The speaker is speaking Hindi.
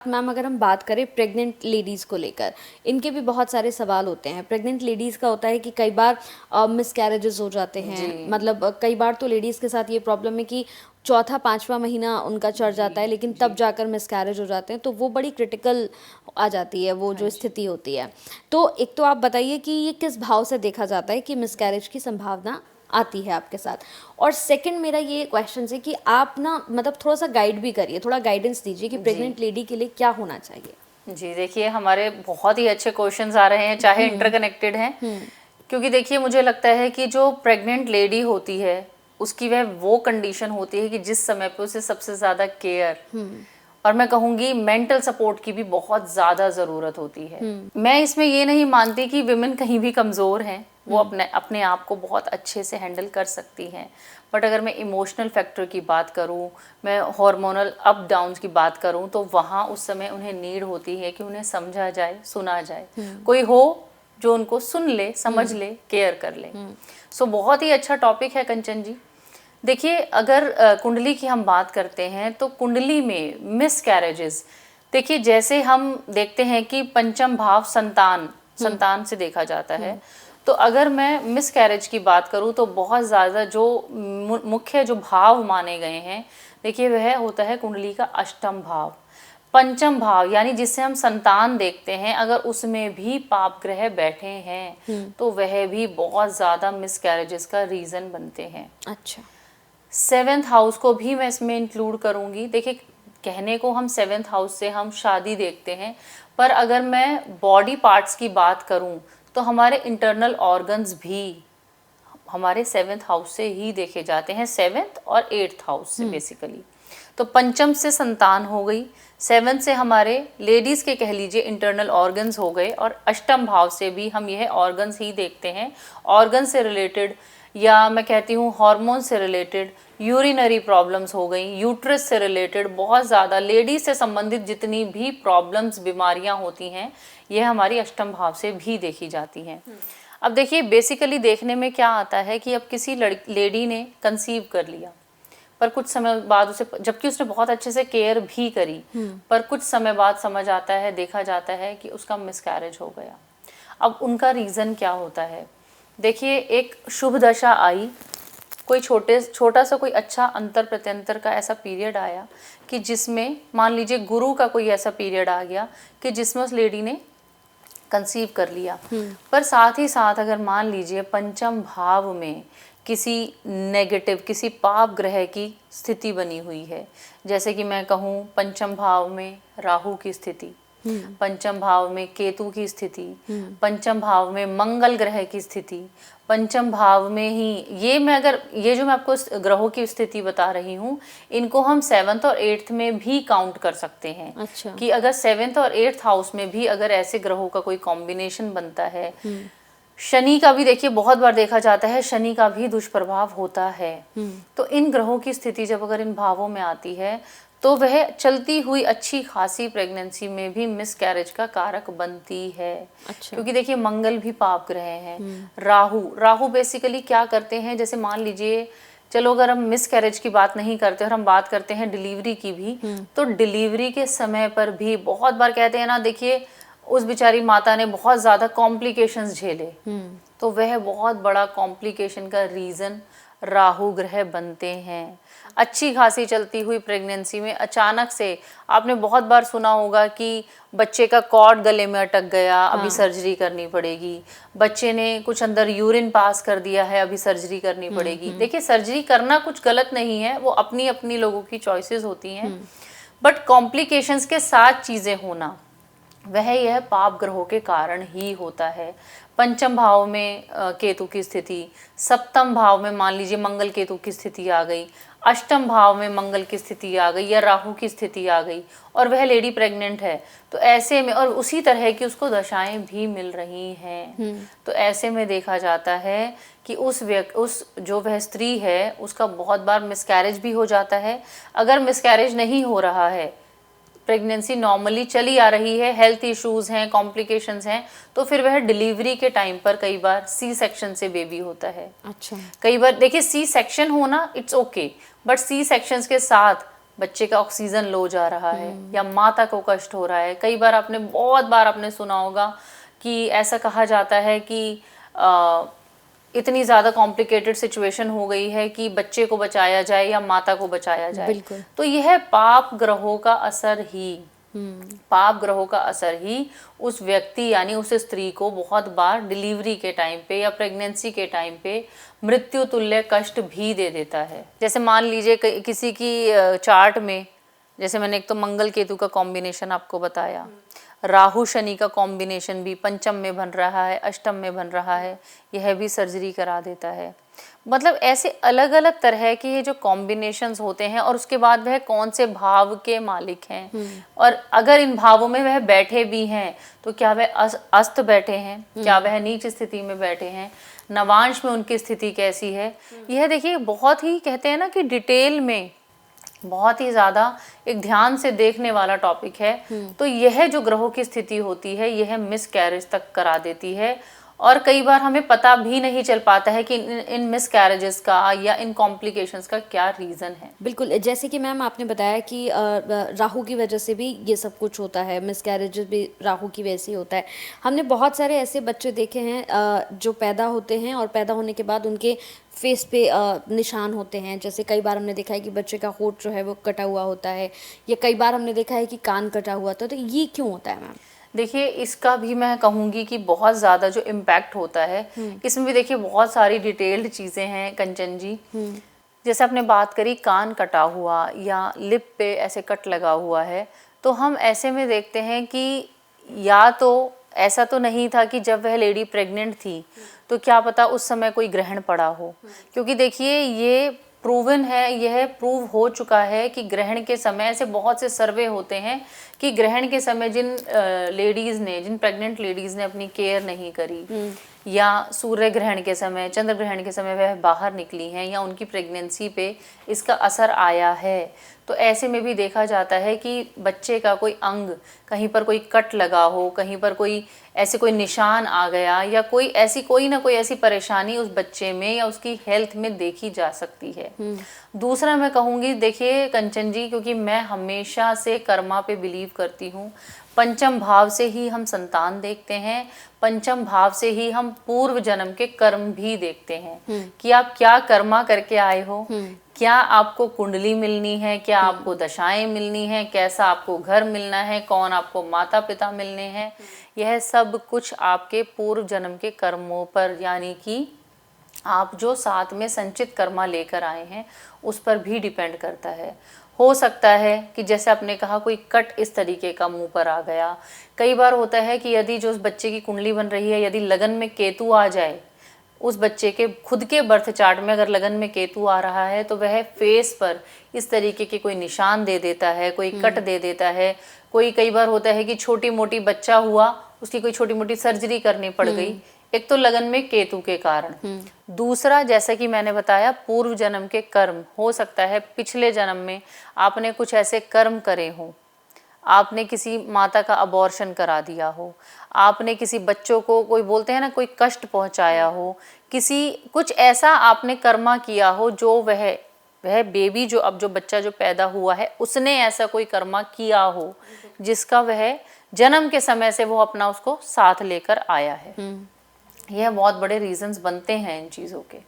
मैम अगर हम बात करें प्रेग्नेंट लेडीज़ को लेकर, इनके भी बहुत सारे सवाल होते हैं। प्रेग्नेंट लेडीज़ का होता है कि कई बार मिसकैरेजेस हो जाते हैं। जी। मतलब कई बार तो लेडीज़ के साथ ये प्रॉब्लम है कि चौथा पांचवा महीना उनका चढ़ जी। जाता है, लेकिन जी। तब जाकर मिसकैरेज हो जाते हैं, तो वो बड़ी क्रिटिकल आ जाती है वो हाँ जो जी। स्थिति होती है। तो एक तो आप बताइए कि ये किस भाव से देखा जाता है कि मिसकैरेज की संभावना आती है आपके साथ। और सेकंड मेरा ये क्वेश्चन है कि आप ना मतलब थोड़ा सा गाइड भी करिए, थोड़ा गाइडेंस दीजिए कि जी। प्रेग्नेंट लेडी के लिए क्या होना चाहिए। जी, देखिए हमारे बहुत ही अच्छे क्वेश्चंस आ रहे हैं, चाहे इंटरकनेक्टेड हैं। क्योंकि देखिए मुझे लगता है कि जो प्रेग्नेंट लेडी होती है उसकी वह वो कंडीशन होती है कि जिस समय पे उसे सबसे ज़्यादा केयर और मैं कहूँगी मेंटल सपोर्ट की भी बहुत ज़्यादा ज़रूरत होती है। मैं इसमें ये नहीं मानती कि विमेन कहीं भी कमज़ोर हैं, वो अपने अपने आप को बहुत अच्छे से हैंडल कर सकती हैं। बट अगर मैं इमोशनल फैक्टर की बात करूं, मैं हार्मोनल अप डाउन्स की बात करूं, तो वहाँ उस समय उन्हें नीड होती है कि उन्हें समझा जाए, सुना जाए, कोई हो जो उनको सुन ले, समझ ले, केयर कर ले। सो बहुत ही अच्छा टॉपिक है कंचन जी। देखिए अगर कुंडली की हम बात करते हैं तो कुंडली में मिस कैरेजेस, देखिए जैसे हम देखते हैं कि पंचम भाव संतान संतान से देखा जाता है, तो अगर मैं मिस कैरेज की बात करूं तो बहुत ज़्यादा जो मुख्य जो भाव माने गए हैं, देखिए वह होता है कुंडली का अष्टम भाव। पंचम भाव यानी जिससे हम संतान देखते हैं, अगर उसमें भी पाप ग्रह बैठे हैं तो वह भी बहुत ज़्यादा मिस कैरेजेस का रीज़न बनते हैं। अच्छा। सेवेंथ हाउस को भी मैं इसमें इंक्लूड करूंगी। देखिए कहने को हम सेवेंथ हाउस से हम शादी देखते हैं, पर अगर मैं बॉडी पार्ट्स की बात करूं तो हमारे इंटरनल ऑर्गन्स भी हमारे सेवेंथ हाउस से ही देखे जाते हैं, सेवेंथ और एट्थ हाउस से बेसिकली। तो पंचम से संतान हो गई, सेवेंथ से हमारे लेडीज़ के कह लीजिए इंटरनल ऑर्गन्स हो गए, और अष्टम भाव से भी हम यह ऑर्गन्स ही देखते हैं। ऑर्गन से रिलेटेड या मैं कहती हूँ हार्मोन से रिलेटेड, यूरिनरी प्रॉब्लम्स हो गई, यूट्रस से रिलेटेड बहुत ज़्यादा लेडीज से संबंधित जितनी भी प्रॉब्लम्स बीमारियाँ होती हैं, यह हमारी अष्टम भाव से भी देखी जाती हैं। अब देखिए बेसिकली देखने में क्या आता है कि अब किसी लेडी ने कंसीव कर लिया, पर कुछ समय बाद उसे, जबकि उसने बहुत अच्छे से केयर भी करी, पर कुछ समय बाद समझ आता है, देखा जाता है कि उसका मिसकैरेज हो गया। अब उनका रीज़न क्या होता है? देखिए एक शुभ दशा आई, कोई छोटा सा कोई अच्छा अंतर प्रत्यंतर का ऐसा पीरियड आया कि जिसमें मान लीजिए गुरु का कोई ऐसा पीरियड आ गया कि जिसमें उस लेडी ने कंसीव कर लिया। पर साथ ही साथ अगर मान लीजिए पंचम भाव में किसी नेगेटिव, किसी पाप ग्रह की स्थिति बनी हुई है, जैसे कि मैं कहूँ पंचम भाव में राहु की स्थिति, पंचम भाव में केतु की स्थिति, पंचम भाव में मंगल ग्रह की स्थिति, पंचम भाव में ही ये जो मैं आपको ग्रहों की स्थिति बता रही हूँ, इनको हम सेवन्थ और एट्थ में भी काउंट कर सकते हैं। अच्छा। कि अगर सेवन्थ और एट्थ हाउस में भी अगर ऐसे ग्रहों का कोई कॉम्बिनेशन बनता है, शनि का भी देखिए बहुत बार देखा जाता है, शनि का भी दुष्प्रभाव होता है। तो इन ग्रहों की स्थिति जब अगर इन भावों में आती है तो वह चलती हुई अच्छी खासी प्रेगनेंसी में भी मिसकैरेज का कारक बनती है। अच्छा। क्योंकि देखिए मंगल भी पाप ग्रह हैं, राहु बेसिकली क्या करते हैं, जैसे मान लीजिए चलो अगर हम मिसकैरेज की बात नहीं करते और हम बात करते हैं डिलीवरी की भी, तो डिलीवरी के समय पर भी बहुत बार कहते हैं ना, देखिए उस बेचारी माता ने बहुत ज़्यादा कॉम्प्लिकेशंस झेले, तो वह बहुत बड़ा कॉम्प्लिकेशन का रीज़न राहु ग्रह बनते हैं। अच्छी खासी चलती हुई प्रेगनेंसी में अचानक से आपने बहुत बार सुना होगा कि बच्चे का कॉर्ड गले में अटक गया, अभी सर्जरी करनी पड़ेगी, बच्चे ने कुछ अंदर यूरिन पास कर दिया है, अभी सर्जरी करनी पड़ेगी। देखिए सर्जरी करना कुछ गलत नहीं है, वो अपनी अपनी लोगों की चॉइसेस होती हैं, बट कॉम्प्लिकेशंस के साथ चीज़ें होना वह यह पाप ग्रहों के कारण ही होता है। पंचम भाव में केतु की स्थिति, सप्तम भाव में मान लीजिए मंगल केतु की स्थिति आ गई, अष्टम भाव में मंगल की स्थिति आ गई या राहु की स्थिति आ गई, और वह लेडी प्रेग्नेंट है, तो ऐसे में और उसी तरह की उसको दशाएं भी मिल रही हैं, तो ऐसे में देखा जाता है कि उस जो वह स्त्री है उसका बहुत बार मिसकैरेज भी हो जाता है। अगर मिसकैरेज नहीं हो रहा है, प्रेगनेंसी नॉर्मली चली आ रही है, हेल्थ इश्यूज हैं, कॉम्प्लिकेशंस हैं, तो फिर वह डिलीवरी के टाइम पर कई बार सी सेक्शन से बेबी होता है। अच्छा। कई बार देखिए सी सेक्शन होना it's okay, but C sections के साथ बच्चे का ऑक्सीजन लो जा रहा है या माता को कष्ट हो रहा है। कई बार आपने बहुत बार आपने सुना होगा कि ऐसा कहा जाता है कि इतनी ज़्यादा कॉम्प्लिकेटेड सिचुएशन हो गई है कि बच्चे को बचाया जाए या माता को बचाया जाए। बिल्कुल। तो यह पाप ग्रहों का असर ही पाप ग्रहों का असर ही उस व्यक्ति यानी उस स्त्री को बहुत बार डिलीवरी के टाइम पे या प्रेगनेंसी के टाइम पे मृत्यु तुल्य कष्ट भी दे देता है। जैसे मान लीजिए किसी की चार्ट में, जैसे मैंने एक तो मंगल केतु का कॉम्बिनेशन आपको बताया, राहु शनि का कॉम्बिनेशन भी पंचम में बन रहा है, अष्टम में बन रहा है, यह भी सर्जरी करा देता है। मतलब ऐसे अलग अलग तरह के ये जो कॉम्बिनेशंस होते हैं, और उसके बाद वह कौन से भाव के मालिक हैं, और अगर इन भावों में वह बैठे भी हैं तो क्या वह अस्त बैठे हैं, क्या वह नीच स्थिति में बैठे हैं, नवांश में उनकी स्थिति कैसी है, यह देखिए बहुत ही कहते हैं ना कि डिटेल में बहुत ही ज़्यादा एक ध्यान से देखने वाला टॉपिक है। तो यह जो ग्रहों की स्थिति होती है यह मिस कैरेज तक करा देती है, और कई बार हमें पता भी नहीं चल पाता है कि इन मिस कैरेजेस का या इन कॉम्प्लिकेशंस का क्या रीज़न है। बिल्कुल, जैसे कि मैम आपने बताया कि राहु की वजह से भी ये सब कुछ होता है, मिसकैरेजेस भी राहु की वजह से होता है। हमने बहुत सारे ऐसे बच्चे देखे हैं जो पैदा होते हैं और पैदा होने के बाद उनके फेस पे निशान होते हैं। जैसे कई बार हमने देखा है कि बच्चे का होंठ जो है वो कटा हुआ होता है, या कई बार हमने देखा है कि कान कटा हुआ था। तो ये क्यों होता है मैम? देखिए इसका भी मैं कहूँगी कि बहुत ज़्यादा जो इम्पैक्ट होता है इसमें भी देखिए बहुत सारी डिटेल्ड चीज़ें हैं कंचन जी। जैसे आपने बात करी कान कटा हुआ या लिप पे ऐसे कट लगा हुआ है, तो हम ऐसे में देखते हैं कि या तो ऐसा तो नहीं था कि जब वह लेडी प्रेग्नेंट थी तो क्या पता उस समय कोई ग्रहण पड़ा हो, क्योंकि देखिए ये प्रूवन है, यह प्रूव हो चुका है कि ग्रहण के समय ऐसे बहुत से सर्वे होते हैं कि ग्रहण के समय जिन प्रेग्नेंट लेडीज़ ने अपनी केयर नहीं करी, या सूर्य ग्रहण के समय, चंद्र ग्रहण के समय वह बाहर निकली हैं, या उनकी प्रेगनेंसी पे इसका असर आया है, तो ऐसे में भी देखा जाता है कि बच्चे का कोई अंग कहीं पर कोई कट लगा हो, कहीं पर कोई ऐसे कोई निशान आ गया, या कोई ना कोई ऐसी परेशानी उस बच्चे में या उसकी हेल्थ में देखी जा सकती है। दूसरा मैं कहूँगी, देखिए कंचन जी, क्योंकि मैं हमेशा से कर्मा पे बिलीव करती हूँ, पंचम भाव से ही हम संतान देखते हैं, पंचम भाव से ही हम पूर्व जन्म के कर्म भी देखते हैं कि आप क्या कर्मा करके आए हो, क्या आपको कुंडली मिलनी है, क्या आपको दशाएं मिलनी है, कैसा आपको घर मिलना है, कौन आपको माता पिता मिलने हैं, यह सब कुछ आपके पूर्व जन्म के कर्मों पर, यानी कि आप जो साथ में संचित कर्मा लेकर आए हैं उस पर भी डिपेंड करता है। हो सकता है कि जैसे आपने कहा कोई कट इस तरीके का मुंह पर आ गया। कई बार होता है कि यदि जो उस बच्चे की कुंडली बन रही है, यदि लगन में केतु आ जाए, उस बच्चे के खुद के बर्थ चार्ट में अगर लगन में केतु आ रहा है तो वह फेस पर इस तरीके के कोई निशान दे देता है, कोई कट दे देता है। कई बार होता है कि छोटी मोटी बच्चा हुआ, उसकी कोई छोटी मोटी सर्जरी करनी पड़ गई, एक तो लगन में केतु के कारण, दूसरा जैसा कि मैंने बताया पूर्व जन्म के कर्म, हो सकता है पिछले जन्म में आपने कुछ ऐसे कर्म करे हों, आपने किसी माता का अबॉर्शन करा दिया हो, आपने किसी बच्चों को, कोई बोलते हैं ना, कोई कष्ट पहुंचाया हो, कुछ ऐसा आपने कर्मा किया हो जो वह बेबी जो बच्चा जो पैदा हुआ है उसने ऐसा कोई कर्मा किया हो जिसका वह जन्म के समय से वो अपना उसको साथ लेकर आया है। यह बहुत बड़े रीजंस बनते हैं इन चीज़ों के।